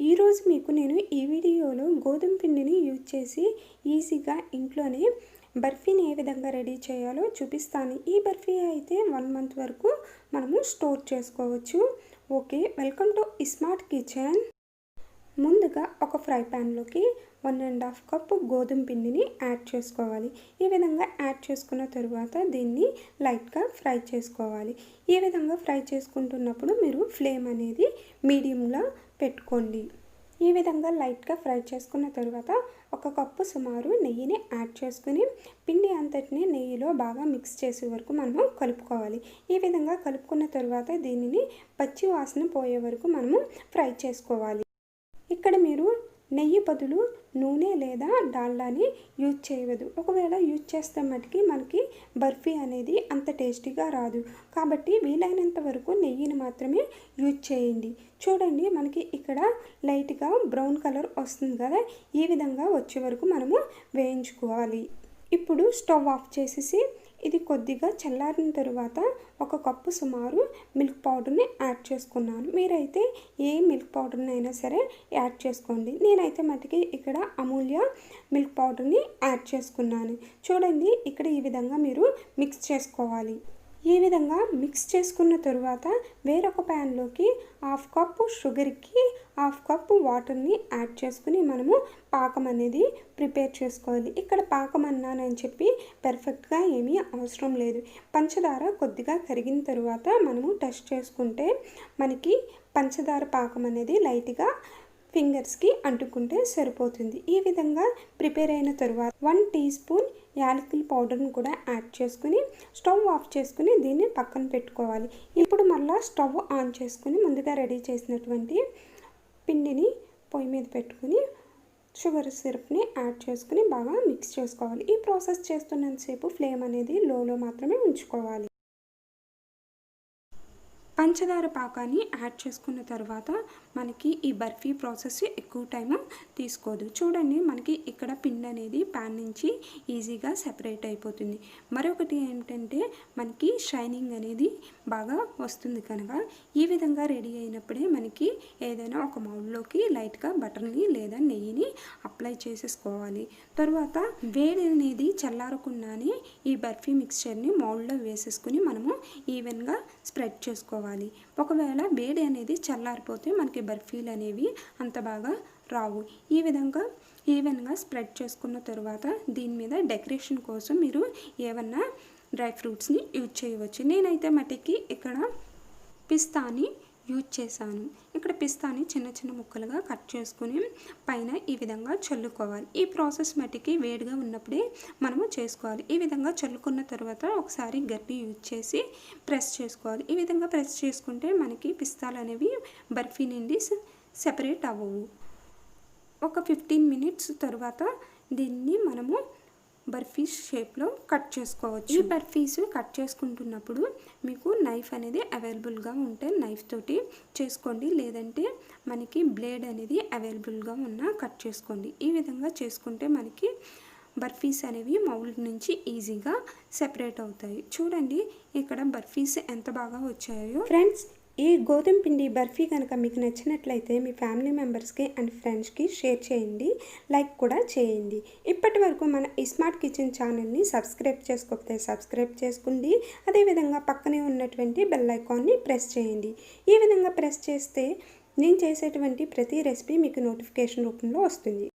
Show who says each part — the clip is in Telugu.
Speaker 1: ఈరోజు మీకు నేను ఈ వీడియోలో గోధుమ పిండిని యూజ్ చేసి ఈజీగా ఇంట్లోనే బర్ఫీని ఏ విధంగా రెడీ చేయాలో చూపిస్తాను. ఈ బర్ఫీ అయితే 1 మంత్ వరకు మనము స్టోర్ చేసుకోవచ్చు. Okay, welcome to iSmart kitchen. ముందుగా ఒక ఫ్రై ప్యాన్లోకి 1.5 కప్పు గోధుమ పిండిని యాడ్ చేసుకోవాలి. ఈ విధంగా యాడ్ చేసుకున్న తరువాత దీన్ని లైట్గా ఫ్రై చేసుకోవాలి. ఈ విధంగా ఫ్రై చేసుకుంటున్నప్పుడు మీరు ఫ్లేమ్ అనేది మీడియంలో పెట్టుకోండి. ఈ విధంగా లైట్గా ఫ్రై చేసుకున్న తర్వాత 1 కప్పు సుమారు నెయ్యిని యాడ్ చేసుకుని పిండి అంతటిని నెయ్యిలో బాగా మిక్స్ చేసే వరకు మనము కలుపుకోవాలి. ఈ విధంగా కలుపుకున్న తర్వాత దీనిని పచ్చి వాసన పోయే వరకు మనము ఫ్రై చేసుకోవాలి. ఇక్కడ మీరు నెయ్యి బదులు నూనె లేదా డాల్డాని యూజ్ చేయవద్దు. ఒకవేళ యూజ్ చేస్తే మటుకి మనకి బర్ఫీ అనేది అంత టేస్టీగా రాదు. కాబట్టి వీలైనంత వరకు నెయ్యిని మాత్రమే యూజ్ చేయండి. చూడండి, మనకి ఇక్కడ లైట్గా బ్రౌన్ కలర్ వస్తుంది కదా, ఈ విధంగా వచ్చే వరకు మనము వేయించుకోవాలి. ఇప్పుడు స్టవ్ ఆఫ్ చేసేసి ఇది కొద్దిగా చల్లారిన తరువాత 1 కప్పు సుమారు మిల్క్ పౌడర్ని యాడ్ చేసుకున్నాను. మీరైతే ఏ మిల్క్ పౌడర్ని అయినా సరే యాడ్ చేసుకోండి. నేనైతే మటుకి ఇక్కడ అమూల్య మిల్క్ పౌడర్ని యాడ్ చేసుకున్నాను. చూడండి, ఇక్కడ ఈ విధంగా మీరు మిక్స్ చేసుకోవాలి. ఈ విధంగా మిక్స్ చేసుకున్న తరువాత వేరొక ప్యాన్లోకి 1/2 కప్పు షుగర్కి 1/2 కప్పు వాటర్ని యాడ్ చేసుకుని మనము పాకం అనేది ప్రిపేర్ చేసుకోవాలి. ఇక్కడ పాకం అన్నానని చెప్పి పర్ఫెక్ట్గా ఏమీ అవసరం లేదు. పంచదార కొద్దిగా కరిగిన తరువాత మనము టెస్ట్ చేసుకుంటే మనకి పంచదార పాకం అనేది లైట్గా ఫింగర్స్కి అంటుకుంటే సరిపోతుంది. ఈ విధంగా ప్రిపేర్ అయిన తరువాత 1 టీ స్పూన్ యాలకుల పౌడర్ని కూడా యాడ్ చేసుకుని స్టవ్ ఆఫ్ చేసుకుని దీన్ని పక్కన పెట్టుకోవాలి. ఇప్పుడు మళ్ళీ స్టవ్ ఆన్ చేసుకుని ముందుగా రెడీ చేసినటువంటి పిండిని పొయ్యి మీద పెట్టుకుని షుగర్ సిరప్ని యాడ్ చేసుకుని బాగా మిక్స్ చేసుకోవాలి. ఈ ప్రాసెస్ చేస్తున్నంతసేపు ఫ్లేమ్ అనేది లోలో మాత్రమే ఉంచుకోవాలి. పంచదార పాకాన్ని యాడ్ చేసుకున్న తర్వాత మనకి ఈ బర్ఫీ ప్రాసెస్ ఎక్కువ టైం తీసుకోదు. చూడండి, మనకి ఇక్కడ పిండి అనేది ప్యాన్ నుంచి ఈజీగా సెపరేట్ అయిపోతుంది. మరొకటి ఏంటంటే మనకి షైనింగ్ అనేది బాగా వస్తుంది. కనుక ఈ విధంగా రెడీ అయినప్పుడే మనకి ఏదైనా ఒక మౌల్డ్లోకి లైట్గా బటర్ని లేదా నెయ్యిని అప్లై చేసేసుకోవాలి. తర్వాత వేడి అనేది చల్లారకుండానే ఈ బర్ఫీ మిక్స్చర్ని మౌల్డ్లో వేసేసుకుని మనము ఈవెన్గా స్ప్రెడ్ చేసుకోవాలి. ఒకవేళ వేడి అనేది చల్లారిపోతే మనకి బర్ఫీలు అనేవి అంత బాగా రావు. ఈ విధంగా ఈవెన్గా స్ప్రెడ్ చేసుకున్న తర్వాత దీని మీద డెకరేషన్ కోసం మీరు ఏమన్నా డ్రై ఫ్రూట్స్ని యూజ్ చేయవచ్చు. నేనైతే మటుకి ఇక్కడ పిస్తాని యూజ్ చేశాను. ఇక్కడ పిస్తాని చిన్న చిన్న ముక్కలుగా కట్ చేసుకుని పైన ఈ విధంగా చల్లుకోవాలి. ఈ ప్రాసెస్ మట్టికి వేడిగా ఉన్నప్పుడే మనము చేసుకోవాలి. ఈ విధంగా చల్లుకున్న తర్వాత ఒకసారి గట్టి యూజ్ చేసి ప్రెస్ చేసుకోవాలి. ఈ విధంగా ప్రెస్ చేసుకుంటే మనకి పిస్తాలు అనేవి బర్ఫీ నుండి సెపరేట్ అవ్వవు. ఒక 15 మినిట్స్ తర్వాత దీన్ని మనము బర్ఫీ షేప్లో కట్ చేసుకోవచ్చు. ఈ బర్ఫీస్ కట్ చేసుకుంటున్నప్పుడు మీకు నైఫ్ అనేది అవైలబుల్గా ఉంటే నైఫ్ తోటి చేసుకోండి, లేదంటే మనకి బ్లేడ్ అనేది అవైలబుల్గా ఉన్నా కట్ చేసుకోండి. ఈ విధంగా చేసుకుంటే మనకి బర్ఫీస్ అనేవి మౌల్డ్ నుంచి ఈజీగా సెపరేట్ అవుతాయి. చూడండి, ఇక్కడ బర్ఫీస్ ఎంత బాగా వచ్చాయో. ఫ్రెండ్స్, ఈ గోధుమ పిండి బర్ఫీ కనుక మీకు నచ్చినట్లయితే మీ ఫ్యామిలీ మెంబర్స్కి అండ్ ఫ్రెండ్స్కి షేర్ చేయండి, లైక్ కూడా చేయండి. ఇప్పటి వరకు మన ఇస్మార్ట్ కిచెన్ ఛానల్ని సబ్స్క్రైబ్ చేసుకోకపోతే సబ్స్క్రైబ్ చేసుకోండి. అదేవిధంగా పక్కనే ఉన్నటువంటి బెల్ ఐకాన్ని ప్రెస్ చేయండి. ఈ విధంగా ప్రెస్ చేస్తే నేను చేసేటువంటి ప్రతి రెసిపీ మీకు నోటిఫికేషన్ రూపంలో వస్తుంది.